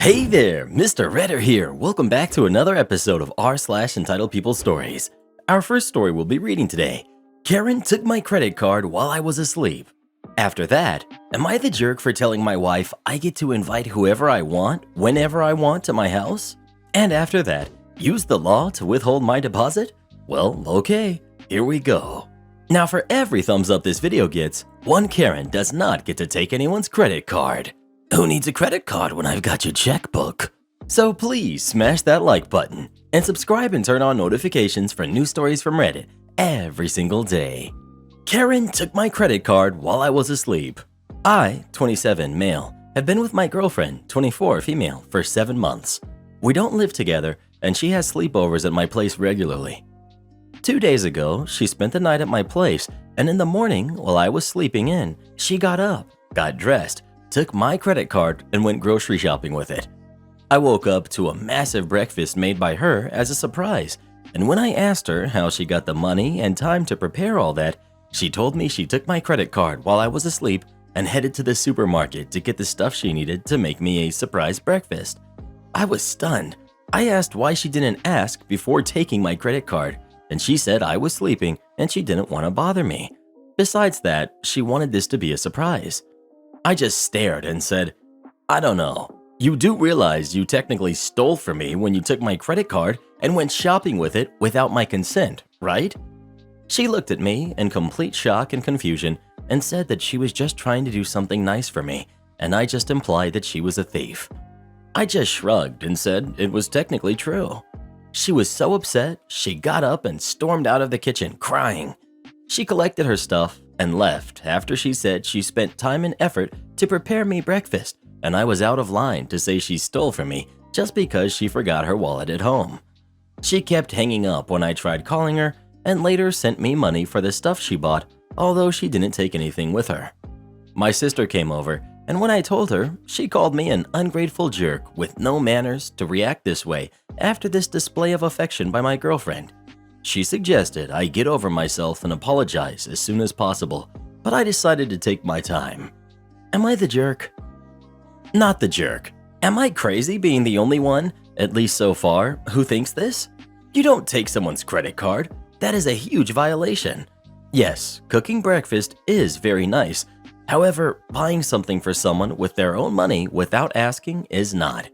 Hey there, Mr. Redder here. Welcome back to another episode of r/entitled People Stories. Our first story we'll be reading today. Karen took my credit card while I was asleep. After that, am I the jerk for telling my wife I get to invite whoever I want, whenever I want to my house? And after that, use the law to withhold my deposit? Well, okay, here we go. Now for every thumbs up this video gets, one Karen does not get to take anyone's credit card. Who needs a credit card when I've got your checkbook? So please smash that like button and subscribe and turn on notifications for new stories from Reddit every single day. Karen took my credit card while I was asleep. I, 27, male, have been with my girlfriend, 24, female, for 7 months. We don't live together and she has sleepovers at my place regularly. 2 days ago, she spent the night at my place and in the morning, while I was sleeping in, she got up, got dressed, took my credit card and went grocery shopping with it. I woke up to a massive breakfast made by her as a surprise, and when I asked her how she got the money and time to prepare all that, she told me she took my credit card while I was asleep and headed to the supermarket to get the stuff she needed to make me a surprise breakfast. I was stunned. I asked why she didn't ask before taking my credit card, and she said I was sleeping and she didn't want to bother me. Besides that, she wanted this to be a surprise. I just stared and said, I don't know. You do realize you technically stole from me when you took my credit card and went shopping with it without my consent, right? She looked at me in complete shock and confusion and said that she was just trying to do something nice for me, and I just implied that she was a thief. I just shrugged and said it was technically true. She was so upset, she got up and stormed out of the kitchen crying. She collected her stuff and left after she said she spent time and effort to prepare me breakfast, and I was out of line to say she stole from me just because she forgot her wallet at home. She kept hanging up when I tried calling her and later sent me money for the stuff she bought, although she didn't take anything with her. My sister came over, and when I told her, she called me an ungrateful jerk with no manners to react this way after this display of affection by my girlfriend. She suggested I get over myself and apologize as soon as possible, but I decided to take my time. Am I the jerk? Not the jerk. Am I crazy being the only one, at least so far, who thinks this? You don't take someone's credit card. That is a huge violation. Yes, cooking breakfast is very nice. However, buying something for someone with their own money without asking is not.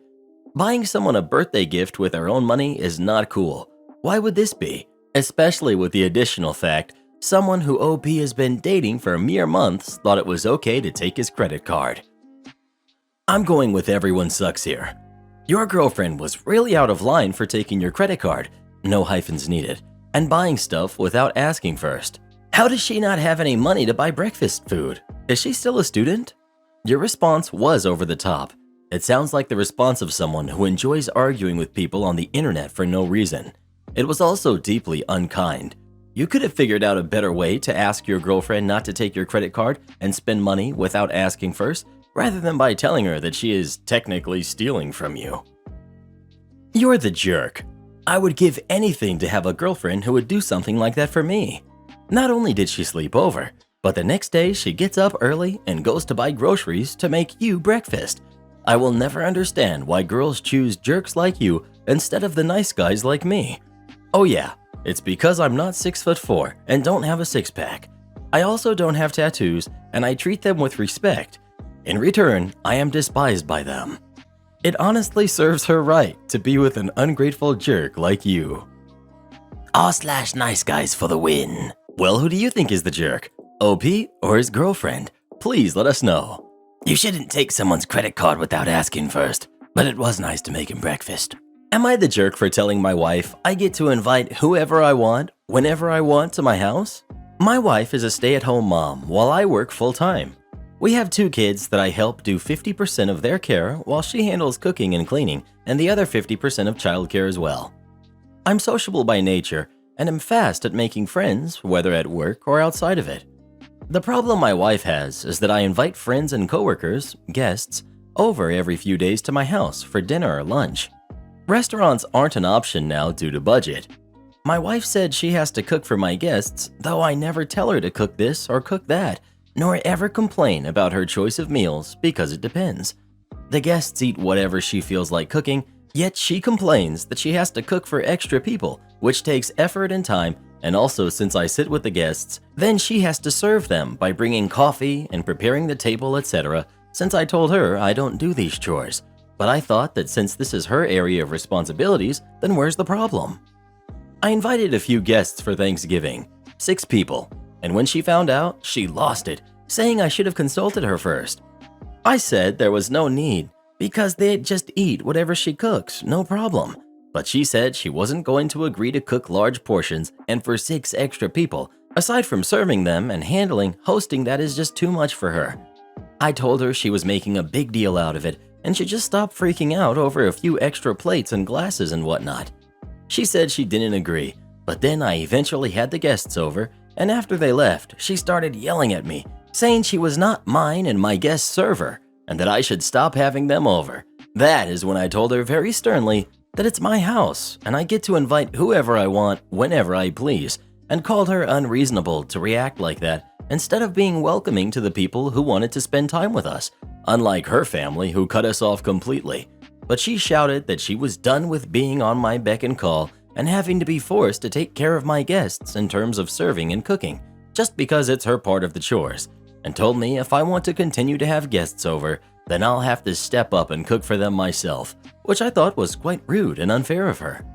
Buying someone a birthday gift with their own money is not cool. Why would this be? Especially with the additional fact, someone who OP has been dating for mere months thought it was okay to take his credit card. I'm going with everyone sucks here. Your girlfriend was really out of line for taking your credit card, no hyphens needed, and buying stuff without asking first. How does she not have any money to buy breakfast food? Is she still a student? Your response was over the top. It sounds like the response of someone who enjoys arguing with people on the internet for no reason. It was also deeply unkind. You could have figured out a better way to ask your girlfriend not to take your credit card and spend money without asking first, rather than by telling her that she is technically stealing from you. You're the jerk. I would give anything to have a girlfriend who would do something like that for me. Not only did she sleep over, but the next day she gets up early and goes to buy groceries to make you breakfast. I will never understand why girls choose jerks like you instead of the nice guys like me. Oh yeah, it's because I'm not 6'4" and don't have a six-pack. I also don't have tattoos and I treat them with respect. In return, I am despised by them. It honestly serves her right to be with an ungrateful jerk like you. R/nice guys for the win. Well, who do you think is the jerk? OP or his girlfriend? Please let us know. You shouldn't take someone's credit card without asking first, but it was nice to make him breakfast. Am I the jerk for telling my wife I get to invite whoever I want, whenever I want to my house? My wife is a stay-at-home mom while I work full-time. We have 2 kids that I help do 50% of their care while she handles cooking and cleaning and the other 50% of childcare as well. I'm sociable by nature and am fast at making friends, whether at work or outside of it. The problem my wife has is that I invite friends and coworkers, guests, over every few days to my house for dinner or lunch. Restaurants aren't an option now due to budget. My wife said she has to cook for my guests, though I never tell her to cook this or cook that, nor ever complain about her choice of meals because it depends. The guests eat whatever she feels like cooking, yet she complains that she has to cook for extra people, which takes effort and time, and also since I sit with the guests, then she has to serve them by bringing coffee and preparing the table, etc., since I told her I don't do these chores. But I thought that since this is her area of responsibilities, then where's the problem? I invited a few guests for Thanksgiving, 6 people, and when she found out, she lost it, saying I should have consulted her first. I said there was no need, because they'd just eat whatever she cooks, no problem. But she said she wasn't going to agree to cook large portions and for 6 extra people. Aside from serving them and handling, hosting that is just too much for her. I told her she was making a big deal out of it and should just stop freaking out over a few extra plates and glasses and whatnot. She said she didn't agree, but then I eventually had the guests over, and after they left, she started yelling at me, saying she was not mine and my guest server, and that I should stop having them over. That is when I told her very sternly that it's my house and I get to invite whoever I want whenever I please, and called her unreasonable to react like that instead of being welcoming to the people who wanted to spend time with us, unlike her family who cut us off completely. But she shouted that she was done with being on my beck and call and having to be forced to take care of my guests in terms of serving and cooking, just because it's her part of the chores, and told me if I want to continue to have guests over, then I'll have to step up and cook for them myself, which I thought was quite rude and unfair of her.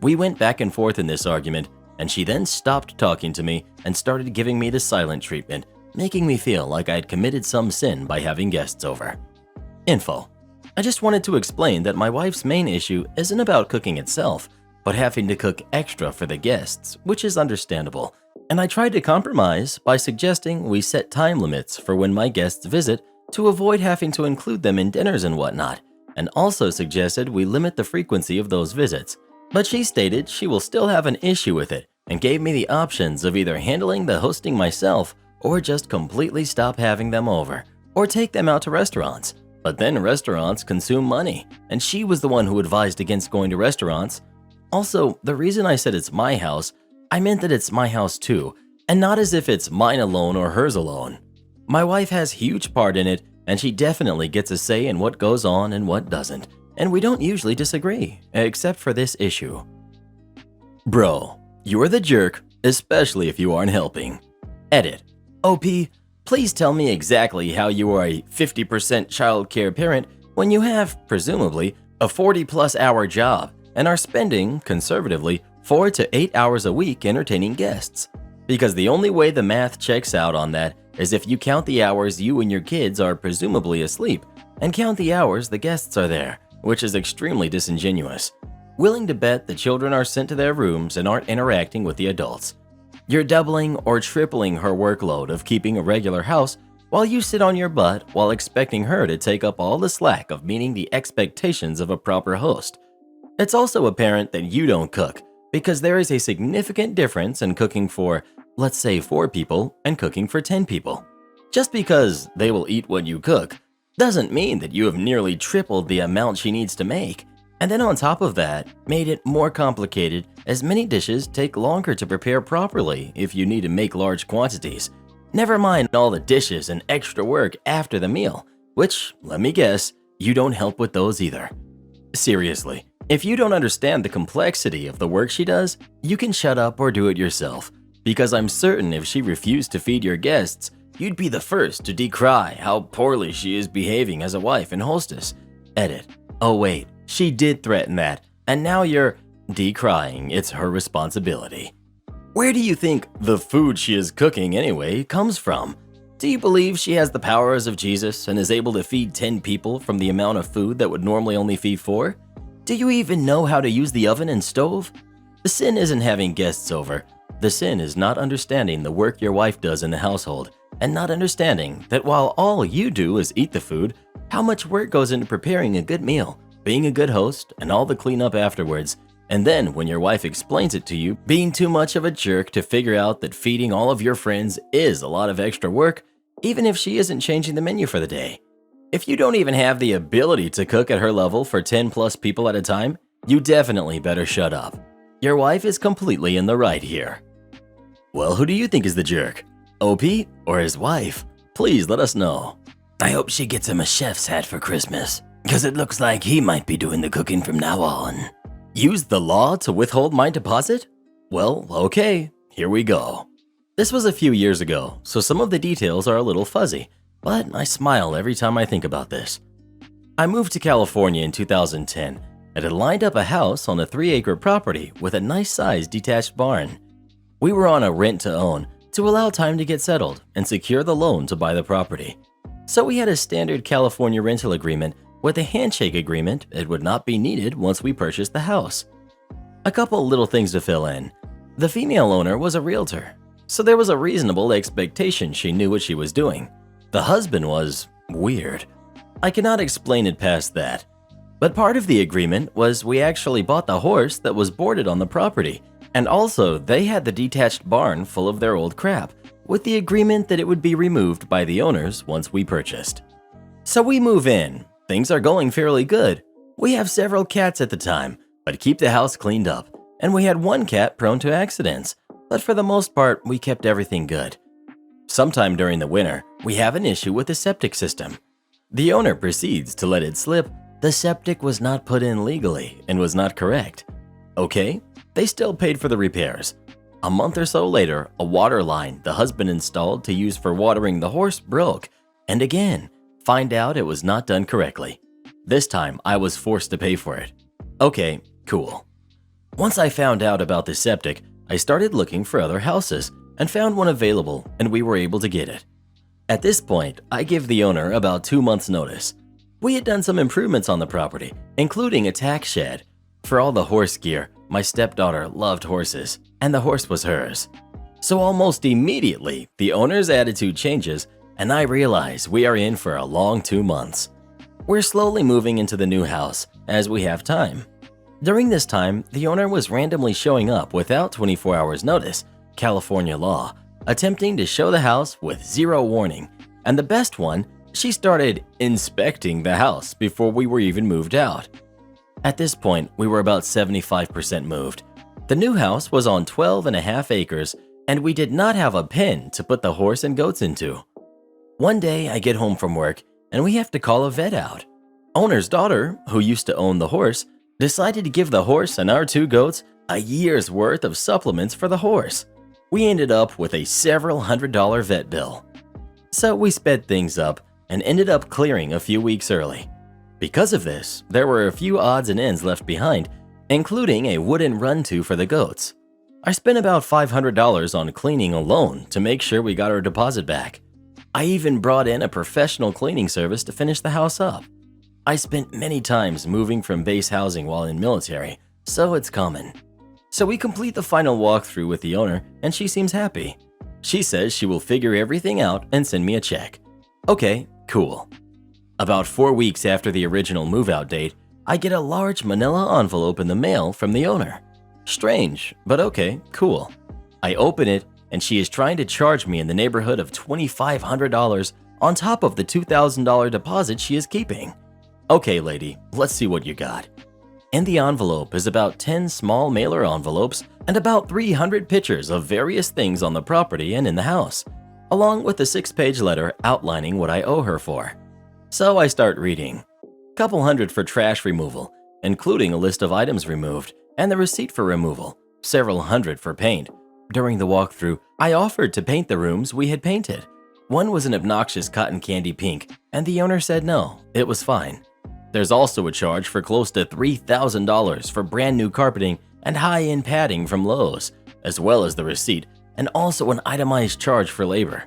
We went back and forth in this argument, and she then stopped talking to me and started giving me the silent treatment, making me feel like I'd committed some sin by having guests over. Info: I just wanted to explain that my wife's main issue isn't about cooking itself, but having to cook extra for the guests, which is understandable. And I tried to compromise by suggesting we set time limits for when my guests visit to avoid having to include them in dinners and whatnot, and also suggested we limit the frequency of those visits. But she stated she will still have an issue with it and gave me the options of either handling the hosting myself or just completely stop having them over, or take them out to restaurants. But then restaurants consume money, and she was the one who advised against going to restaurants. Also, the reason I said it's my house, I meant that it's my house too, and not as if it's mine alone or hers alone. My wife has huge part in it, and she definitely gets a say in what goes on and what doesn't, and we don't usually disagree, except for this issue. Bro, you're the jerk, especially if you aren't helping. Edit: OP, please tell me exactly how you are a 50% childcare parent when you have, presumably, a 40-plus hour job and are spending, conservatively, 4 to 8 hours a week entertaining guests. Because the only way the math checks out on that is if you count the hours you and your kids are presumably asleep and count the hours the guests are there, which is extremely disingenuous. Willing to bet the children are sent to their rooms and aren't interacting with the adults. You're doubling or tripling her workload of keeping a regular house while you sit on your butt while expecting her to take up all the slack of meeting the expectations of a proper host. It's also apparent that you don't cook, because there is a significant difference in cooking for, let's say, 4 people and cooking for 10 people. Just because they will eat what you cook doesn't mean that you have nearly tripled the amount she needs to make. And then on top of that, made it more complicated as many dishes take longer to prepare properly if you need to make large quantities. Never mind all the dishes and extra work after the meal, which, let me guess, you don't help with those either. Seriously, if you don't understand the complexity of the work she does, you can shut up or do it yourself, because I'm certain if she refused to feed your guests, you'd be the first to decry how poorly she is behaving as a wife and hostess. Edit: oh wait, she did threaten that, and now you're decrying it's her responsibility. Where do you think the food she is cooking anyway comes from? Do you believe she has the powers of Jesus and is able to feed 10 people from the amount of food that would normally only feed 4? Do you even know how to use the oven and stove? The sin isn't having guests over. The sin is not understanding the work your wife does in the household, and not understanding that while all you do is eat the food, how much work goes into preparing a good meal, being a good host, and all the cleanup afterwards. And then when your wife explains it to you, being too much of a jerk to figure out that feeding all of your friends is a lot of extra work, even if she isn't changing the menu for the day. If you don't even have the ability to cook at her level for 10 plus people at a time, you definitely better shut up. Your wife is completely in the right here. Well, who do you think is the jerk? OP or his wife? Please let us know. I hope she gets him a chef's hat for Christmas, because it looks like he might be doing the cooking from now on. Use the law to withhold my deposit? Well, okay, here we go. This was a few years ago, so some of the details are a little fuzzy, but I smile every time I think about this. I moved to California in 2010 and had lined up a house on a 3-acre property with a nice-sized detached barn. We were on a rent-to-own to allow time to get settled and secure the loan to buy the property. So we had a standard California rental agreement with a handshake agreement it would not be needed once we purchased the house. A couple little things to fill in. The female owner was a realtor, so there was a reasonable expectation she knew what she was doing. The husband was weird. I cannot explain it past that. But part of the agreement was we actually bought the horse that was boarded on the property, and also they had the detached barn full of their old crap, with the agreement that it would be removed by the owners once we purchased. So we move in. Things are going fairly good. We have several cats at the time, but keep the house cleaned up, and we had one cat prone to accidents, but for the most part, we kept everything good. Sometime during the winter, we have an issue with the septic system. The owner proceeds to let it slip. The septic was not put in legally and was not correct. Okay, they still paid for the repairs. A month or so later, a water line the husband installed to use for watering the horse broke, and again, find out it was not done correctly. This time, I was forced to pay for it. Okay, cool. Once I found out about the septic, I started looking for other houses and found one available, and we were able to get it. At this point, I give the owner about 2 months' notice. We had done some improvements on the property, including a tack shed. For all the horse gear, my stepdaughter loved horses, and the horse was hers. So almost immediately, the owner's attitude changes, and I realize we are in for a long 2 months. We're slowly moving into the new house, as we have time. During this time, the owner was randomly showing up without 24 hours notice, California law, attempting to show the house with zero warning, and the best one, she started inspecting the house before we were even moved out. At this point, we were about 75% moved. The new house was on 12.5 acres, and we did not have a pen to put the horse and goats into. One day, I get home from work, and we have to call a vet out. Owner's daughter, who used to own the horse, decided to give the horse and our 2 goats a year's worth of supplements for the horse. We ended up with a several $100 vet bill. So we sped things up and ended up clearing a few weeks early. Because of this, there were a few odds and ends left behind, including a wooden run-to for the goats. I spent about $500 on cleaning alone to make sure we got our deposit back. I even brought in a professional cleaning service to finish the house up. I spent many times moving from base housing while in military, so it's common. So we complete the final walkthrough with the owner, and she seems happy. She says she will figure everything out and send me a check. Okay, cool. About 4 weeks after the original move-out date, I get a large manila envelope in the mail from the owner. Strange, but okay, cool. I open it, and she is trying to charge me in the neighborhood of $2,500 on top of the $2,000 deposit she is keeping. Okay, lady, let's see what you got. In the envelope is about 10 small mailer envelopes and about 300 pictures of various things on the property and in the house, along with a 6-page letter outlining what I owe her for. So I start reading. Couple hundred for trash removal, including a list of items removed and the receipt for removal, several hundred for paint. During the walkthrough, I offered to paint the rooms we had painted. One was an obnoxious cotton candy pink, and the owner said no, it was fine. There's also a charge for close to $3,000 for brand new carpeting and high-end padding from Lowe's, as well as the receipt, and also an itemized charge for labor.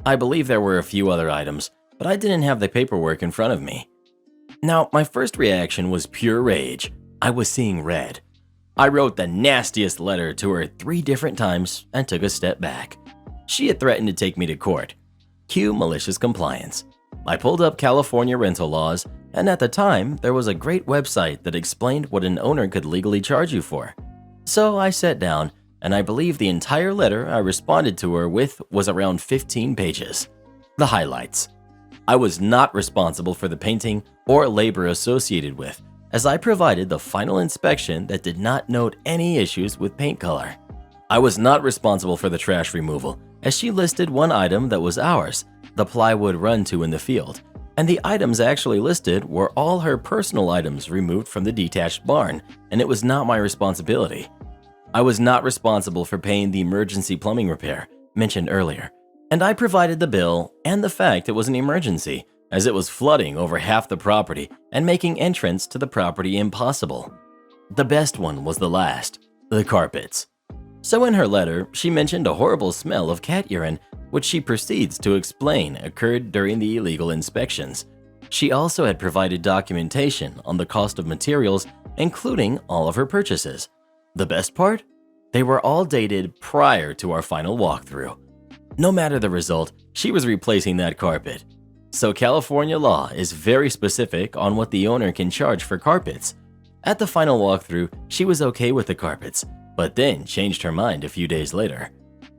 I believe there were a few other items, but I didn't have the paperwork in front of me. Now, my first reaction was pure rage. I was seeing red. I wrote the nastiest letter to her 3 different times and took a step back. She had threatened to take me to court. Cue malicious compliance. I pulled up California rental laws, and at the time, there was a great website that explained what an owner could legally charge you for. So I sat down, and I believe the entire letter I responded to her with was around 15 pages. The highlights. I was not responsible for the painting or labor associated with, as I provided the final inspection that did not note any issues with paint color. I was not responsible for the trash removal, as she listed one item that was ours, the plywood run-to in the field, and the items actually listed were all her personal items removed from the detached barn, and it was not my responsibility. I was not responsible for paying the emergency plumbing repair mentioned earlier, and I provided the bill and the fact it was an emergency, as it was flooding over half the property and making entrance to the property impossible. The best one was the last, the carpets. So in her letter, she mentioned a horrible smell of cat urine, which she proceeds to explain occurred during the illegal inspections. She also had provided documentation on the cost of materials, including all of her purchases. The best part? They were all dated prior to our final walkthrough. No matter the result, she was replacing that carpet. So California law is very specific on what the owner can charge for carpets. At the final walkthrough, she was okay with the carpets, but then changed her mind a few days later.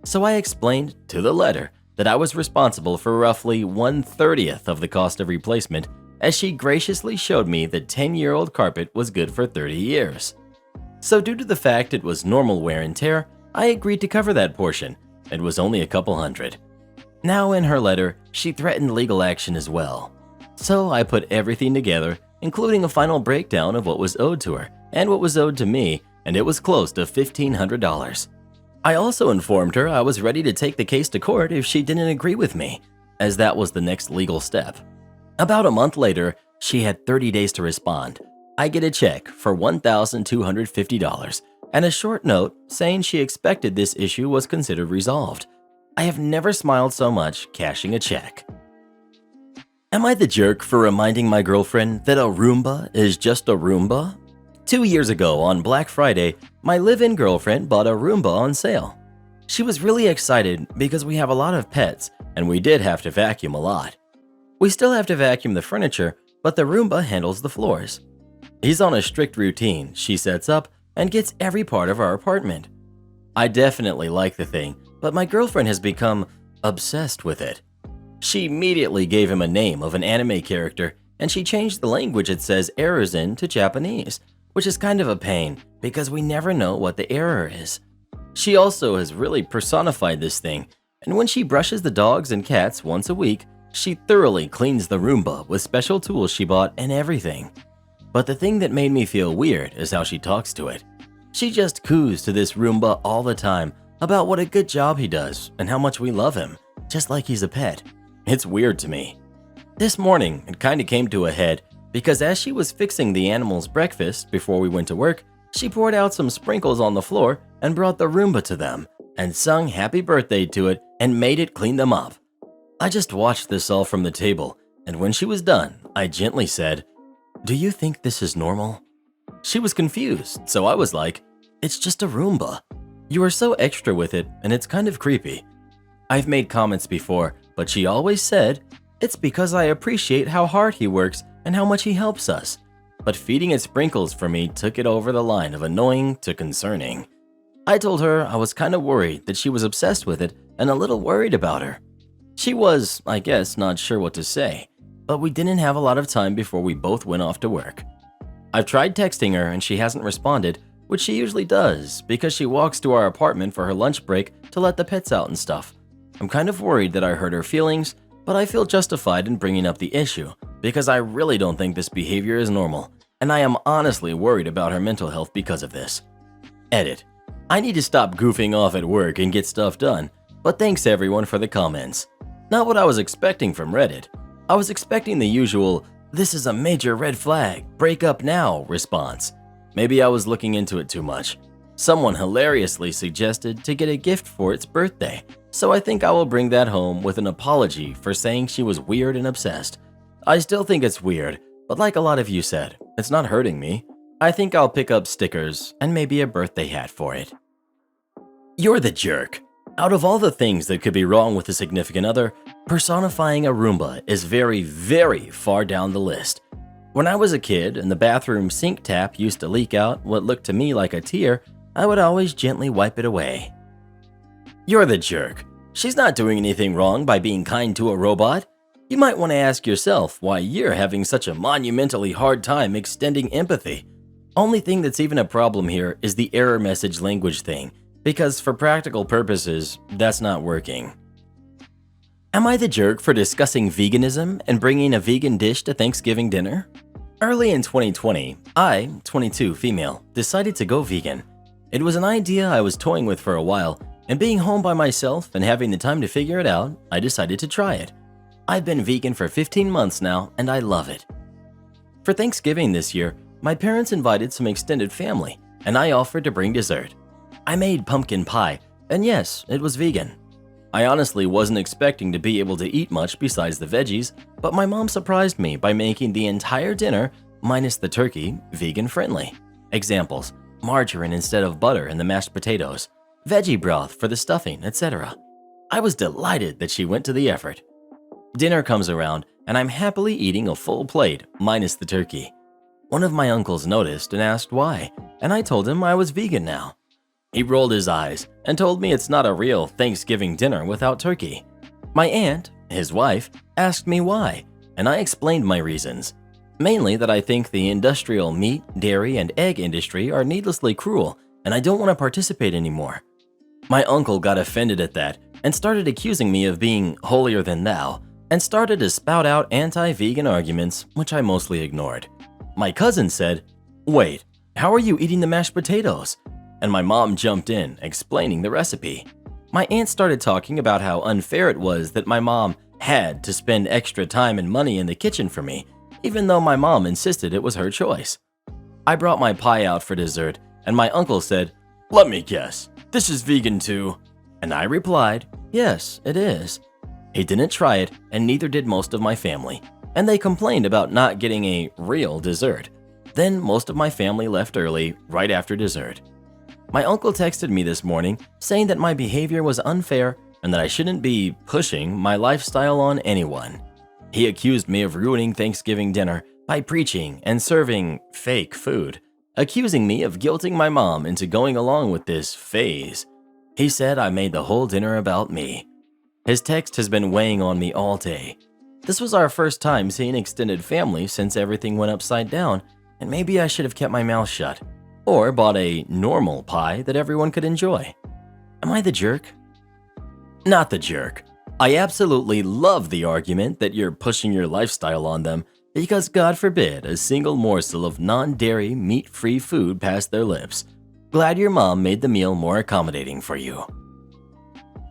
So I explained to the letter that I was responsible for roughly 1/30th of the cost of replacement, as she graciously showed me the 10-year-old carpet was good for 30 years. So due to the fact it was normal wear and tear, I agreed to cover that portion. It was only a couple hundred. Now in her letter, she threatened legal action as well. So I put everything together, including a final breakdown of what was owed to her and what was owed to me, and it was close to $1,500. I also informed her I was ready to take the case to court if she didn't agree with me, as that was the next legal step. About a month later, she had 30 days to respond. I get a check for $1,250 and a short note saying she expected this issue was considered resolved. I have never smiled so much cashing a check. Am I the jerk for reminding my girlfriend that a Roomba is just a Roomba? 2 years ago on Black Friday, my live-in girlfriend bought a Roomba on sale. She was really excited because we have a lot of pets and we did have to vacuum a lot. We still have to vacuum the furniture, but the Roomba handles the floors. He's on a strict routine she sets up and gets every part of our apartment. I definitely like the thing, but my girlfriend has become obsessed with it. She immediately gave him a name of an anime character, and she changed the language it says errors in to Japanese, which is kind of a pain because we never know what the error is. She also has really personified this thing, and when she brushes the dogs and cats once a week, she thoroughly cleans the Roomba with special tools she bought and everything. But the thing that made me feel weird is how she talks to it. She just coos to this Roomba all the time about what a good job he does and how much we love him, just like he's a pet. It's weird to me. This morning, it kind of came to a head because as she was fixing the animal's breakfast before we went to work, she poured out some sprinkles on the floor and brought the Roomba to them and sung happy birthday to it and made it clean them up. I just watched this all from the table, and when she was done, I gently said, "Do you think this is normal?" She was confused, so I was like, "It's just a Roomba. You are so extra with it, and it's kind of creepy." I've made comments before, but she always said, "It's because I appreciate how hard he works and how much he helps us." But feeding it sprinkles for me took it over the line of annoying to concerning. I told her I was kind of worried that she was obsessed with it and a little worried about her. She was, I guess, not sure what to say, but we didn't have a lot of time before we both went off to work. I've tried texting her and she hasn't responded, which she usually does because she walks to our apartment for her lunch break to let the pets out and stuff. I'm kind of worried that I hurt her feelings, but I feel justified in bringing up the issue because I really don't think this behavior is normal, and I am honestly worried about her mental health because of this. Edit. I need to stop goofing off at work and get stuff done, but thanks everyone for the comments. Not what I was expecting from Reddit. I was expecting the usual, "This is a major red flag, break up now" response. Maybe I was looking into it too much. Someone hilariously suggested to get a gift for its birthday, so I think I will bring that home with an apology for saying she was weird and obsessed. I still think it's weird, but like a lot of you said, it's not hurting me. I think I'll pick up stickers and maybe a birthday hat for it. You're the jerk. Out of all the things that could be wrong with a significant other, personifying a Roomba is very, very far down the list. When I was a kid and the bathroom sink tap used to leak out what looked to me like a tear, I would always gently wipe it away. You're the jerk. She's not doing anything wrong by being kind to a robot. You might want to ask yourself why you're having such a monumentally hard time extending empathy. Only thing that's even a problem here is the error message language thing, because for practical purposes, that's not working. Am I the jerk for discussing veganism and bringing a vegan dish to Thanksgiving dinner? Early in 2020, I, 22 female, decided to go vegan. It was an idea I was toying with for a while, and being home by myself and having the time to figure it out, I decided to try it. I've been vegan for 15 months now, and I love it. For Thanksgiving this year, my parents invited some extended family, and I offered to bring dessert. I made pumpkin pie, and yes, it was vegan. I honestly wasn't expecting to be able to eat much besides the veggies, but my mom surprised me by making the entire dinner, minus the turkey, vegan-friendly. Examples: margarine instead of butter in the mashed potatoes, veggie broth for the stuffing, etc. I was delighted that she went to the effort. Dinner comes around, and I'm happily eating a full plate, minus the turkey. One of my uncles noticed and asked why, and I told him I was vegan now. He rolled his eyes and told me it's not a real Thanksgiving dinner without turkey. My aunt, his wife, asked me why, and I explained my reasons. Mainly that I think the industrial meat, dairy, and egg industry are needlessly cruel, and I don't want to participate anymore. My uncle got offended at that and started accusing me of being holier than thou, and started to spout out anti-vegan arguments, which I mostly ignored. My cousin said, "Wait, how are you eating the mashed potatoes?" And my mom jumped in, explaining the recipe. My aunt started talking about how unfair it was that my mom had to spend extra time and money in the kitchen for me, even though my mom insisted it was her choice. I brought my pie out for dessert, and my uncle said, "Let me guess, this is vegan too?" And I replied, "Yes, it is." He didn't try it, and neither did most of my family, and they complained about not getting a real dessert. Then most of my family left early, right after dessert. My uncle texted me this morning saying that my behavior was unfair and that I shouldn't be pushing my lifestyle on anyone. He accused me of ruining Thanksgiving dinner by preaching and serving fake food, accusing me of guilting my mom into going along with this phase. He said I made the whole dinner about me. His text has been weighing on me all day. This was our first time seeing extended family since everything went upside down, and maybe I should have kept my mouth shut. Or bought a normal pie that everyone could enjoy. Am I the jerk? Not the jerk. I absolutely love the argument that you're pushing your lifestyle on them because God forbid a single morsel of non-dairy, meat-free food passed their lips. Glad your mom made the meal more accommodating for you.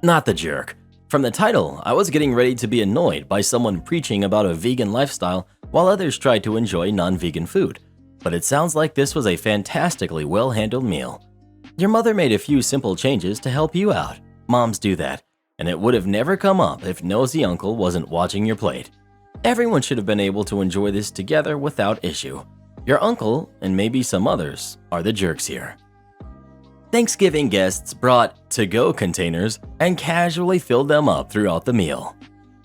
Not the jerk. From the title, I was getting ready to be annoyed by someone preaching about a vegan lifestyle while others tried to enjoy non-vegan food. But it sounds like this was a fantastically well-handled meal. Your mother made a few simple changes to help you out. Moms do that, and it would have never come up if nosy uncle wasn't watching your plate. Everyone should have been able to enjoy this together without issue. Your uncle, and maybe some others, are the jerks here. Thanksgiving guests brought to-go containers and casually filled them up throughout the meal.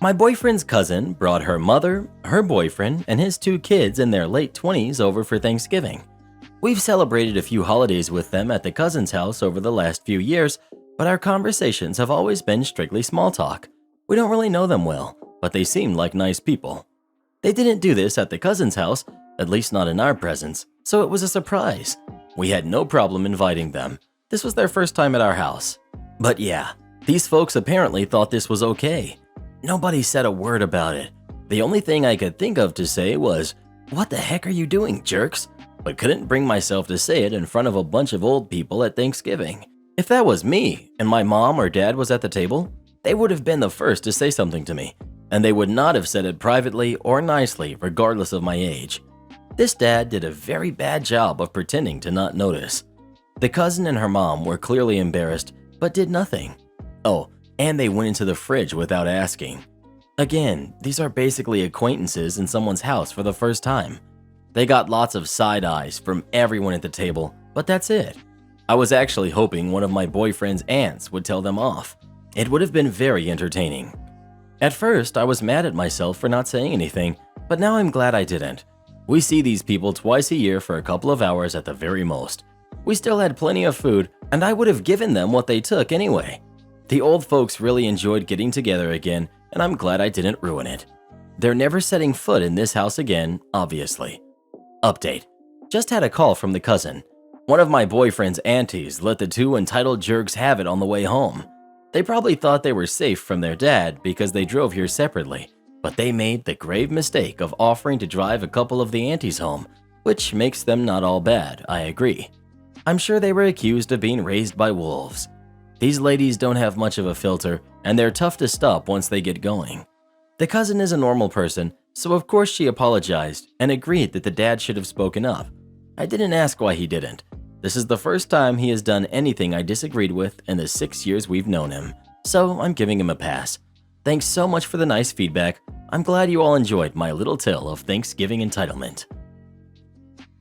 My boyfriend's cousin brought her mother, her boyfriend, and his 2 kids in their late 20s over for Thanksgiving. We've celebrated a few holidays with them at the cousin's house over the last few years, but our conversations have always been strictly small talk. We don't really know them well, but they seem like nice people. They didn't do this at the cousin's house, at least not in our presence, so it was a surprise. We had no problem inviting them. This was their first time at our house. But yeah, these folks apparently thought this was okay. Nobody said a word about it. The only thing I could think of to say was, "What the heck are you doing, jerks?" But couldn't bring myself to say it in front of a bunch of old people at Thanksgiving. If that was me and my mom or dad was at the table, they would have been the first to say something to me, and they would not have said it privately or nicely regardless of my age. This dad did a very bad job of pretending to not notice. The cousin and her mom were clearly embarrassed, but did nothing. Oh, and they went into the fridge without asking. Again, these are basically acquaintances in someone's house for the first time. They got lots of side eyes from everyone at the table, but that's it. I was actually hoping one of my boyfriend's aunts would tell them off. It would have been very entertaining. At first, I was mad at myself for not saying anything, but now I'm glad I didn't. We see these people twice a year for a couple of hours at the very most. We still had plenty of food, and I would have given them what they took anyway. The old folks really enjoyed getting together again, and I'm glad I didn't ruin it. They're never setting foot in this house again, obviously. Update. Just had a call from the cousin. One of my boyfriend's aunties let the 2 entitled jerks have it on the way home. They probably thought they were safe from their dad because they drove here separately, but they made the grave mistake of offering to drive a couple of the aunties home, which makes them not all bad, I agree. I'm sure they were accused of being raised by wolves. These ladies don't have much of a filter, and they're tough to stop once they get going. The cousin is a normal person, so of course she apologized and agreed that the dad should have spoken up. I didn't ask why he didn't. This is the first time he has done anything I disagreed with in the 6 years we've known him, so I'm giving him a pass. Thanks so much for the nice feedback. I'm glad you all enjoyed my little tale of Thanksgiving entitlement.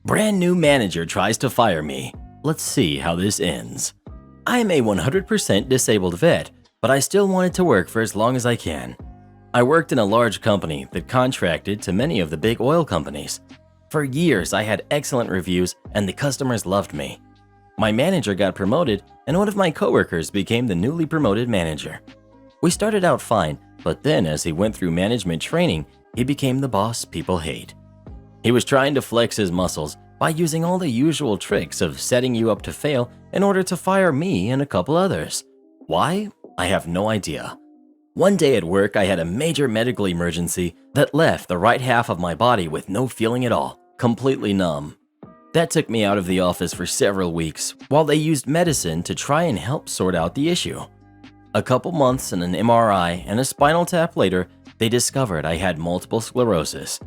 Brand new manager tries to fire me. Let's see how this ends. I am a 100% disabled vet, but I still wanted to work for as long as I can. I worked in a large company that contracted to many of the big oil companies. For years, I had excellent reviews and the customers loved me. My manager got promoted and one of my coworkers became the newly promoted manager. We started out fine, but then as he went through management training, he became the boss people hate. He was trying to flex his muscles by using all the usual tricks of setting you up to fail in order to fire me and a couple others. Why? I have no idea. One day at work, I had a major medical emergency that left the right half of my body with no feeling at all, completely numb. That took me out of the office for several weeks while they used medicine to try and help sort out the issue. A couple months and an MRI and a spinal tap later, they discovered I had multiple sclerosis.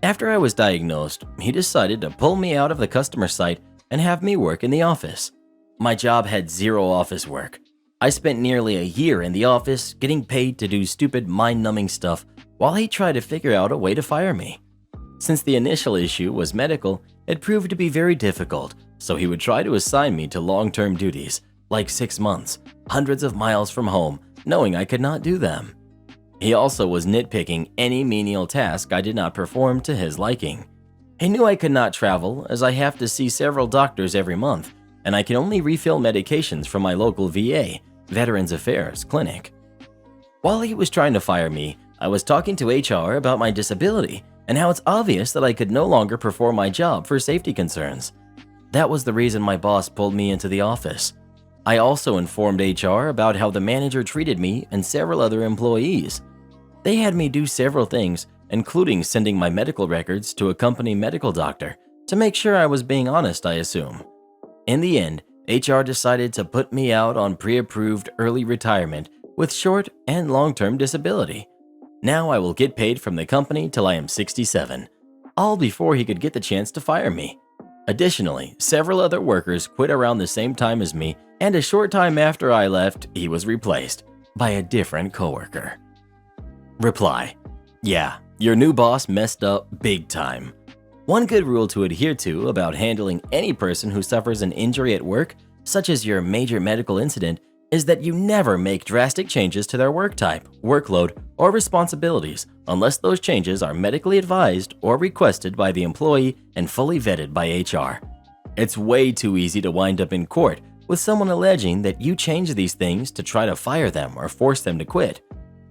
After I was diagnosed, he decided to pull me out of the customer site and have me work in the office. My job had zero office work. I spent nearly a year in the office getting paid to do stupid mind-numbing stuff while he tried to figure out a way to fire me. Since the initial issue was medical, it proved to be very difficult, so he would try to assign me to long-term duties, like 6 months, hundreds of miles from home, knowing I could not do them. He also was nitpicking any menial task I did not perform to his liking. He knew I could not travel as I have to see several doctors every month, and I can only refill medications from my local VA, Veterans Affairs clinic. While he was trying to fire me, I was talking to HR about my disability and how it's obvious that I could no longer perform my job for safety concerns. That was the reason my boss pulled me into the office. I also informed HR about how the manager treated me and several other employees. They had me do several things, including sending my medical records to a company medical doctor to make sure I was being honest, I assume. In the end, HR decided to put me out on pre-approved early retirement with short and long-term disability. Now I will get paid from the company till I am 67, all before he could get the chance to fire me. Additionally, several other workers quit around the same time as me, and a short time after I left, he was replaced by a different coworker. Reply: yeah, your new boss messed up big time. One good rule to adhere to about handling any person who suffers an injury at work, such as your major medical incident, is that you never make drastic changes to their work type, workload, or responsibilities unless those changes are medically advised or requested by the employee and fully vetted by HR. It's way too easy to wind up in court with someone alleging that you changed these things to try to fire them or force them to quit.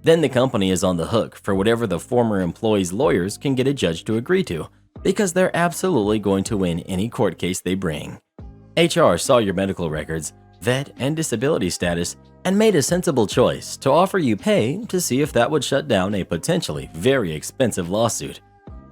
Then the company is on the hook for whatever the former employee's lawyers can get a judge to agree to, because they're absolutely going to win any court case they bring. HR saw your medical records, vet, and disability status, and made a sensible choice to offer you pay to see if that would shut down a potentially very expensive lawsuit.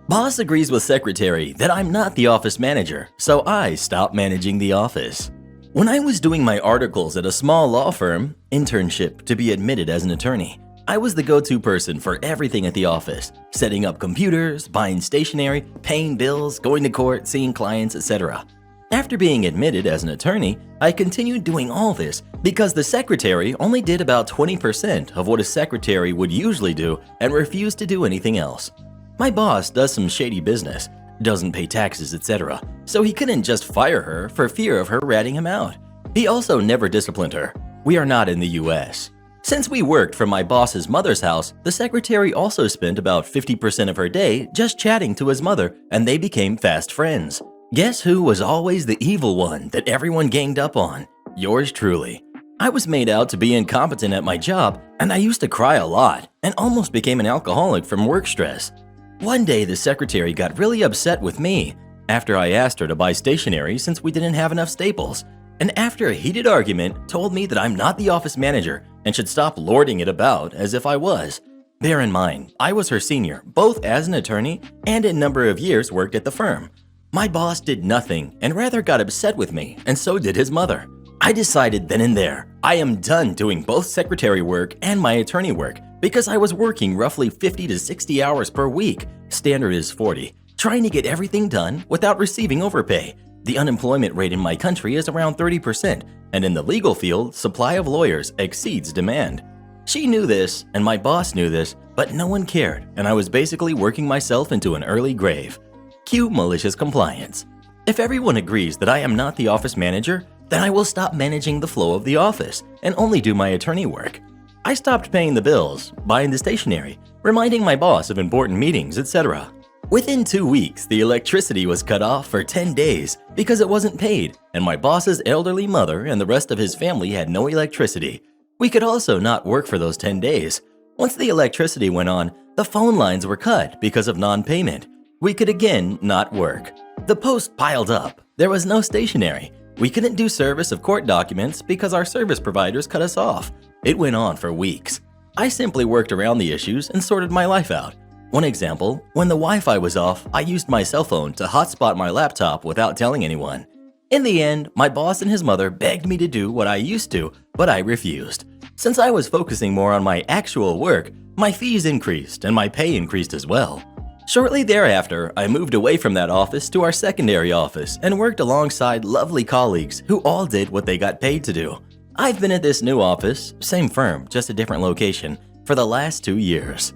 Boss agrees with secretary that I'm not the office manager, so I stopped managing the office. When I was doing my articles at a small law firm, internship to be admitted as an attorney, I was the go-to person for everything at the office, setting up computers, buying stationery, paying bills, going to court, seeing clients, etc. After being admitted as an attorney, I continued doing all this because the secretary only did about 20% of what a secretary would usually do and refused to do anything else. My boss does some shady business, doesn't pay taxes, etc., so he couldn't just fire her for fear of her ratting him out. He also never disciplined her. We are not in the US. Since we worked from my boss's mother's house, the secretary also spent about 50% of her day just chatting to his mother, and they became fast friends. Guess who was always the evil one that everyone ganged up on? Yours truly. I was made out to be incompetent at my job, and I used to cry a lot and almost became an alcoholic from work stress. One day, the secretary got really upset with me after I asked her to buy stationery since we didn't have enough staples, and after a heated argument, told me that I'm not the office manager and should stop lording it about as if I was. Bear in mind, I was her senior, both as an attorney and a number of years worked at the firm. My boss did nothing and rather got upset with me, and so did his mother. I decided then and there, I am done doing both secretary work and my attorney work because I was working roughly 50 to 60 hours per week, standard is 40, trying to get everything done without receiving overpay. The unemployment rate in my country is around 30%, and in the legal field, supply of lawyers exceeds demand. She knew this, and my boss knew this, but no one cared, and I was basically working myself into an early grave. Cue malicious compliance. If everyone agrees that I am not the office manager, then I will stop managing the flow of the office and only do my attorney work. I stopped paying the bills, buying the stationery, reminding my boss of important meetings, etc. Within 2 weeks, the electricity was cut off for 10 days because it wasn't paid, and my boss's elderly mother and the rest of his family had no electricity. We could also not work for those 10 days. Once the electricity went on, the phone lines were cut because of non-payment. We could again not work. The post piled up. There was no stationery. We couldn't do service of court documents because our service providers cut us off. It went on for weeks. I simply worked around the issues and sorted my life out. One example, when the Wi-Fi was off, I used my cell phone to hotspot my laptop without telling anyone. In the end, my boss and his mother begged me to do what I used to, but I refused. Since I was focusing more on my actual work, my fees increased and my pay increased as well. Shortly thereafter, I moved away from that office to our secondary office and worked alongside lovely colleagues who all did what they got paid to do. I've been at this new office, same firm, just a different location, for the last 2 years.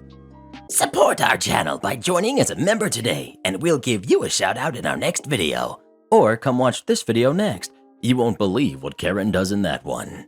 Support our channel by joining as a member today, and we'll give you a shout out in our next video. Or come watch this video next. You won't believe what Karen does in that one.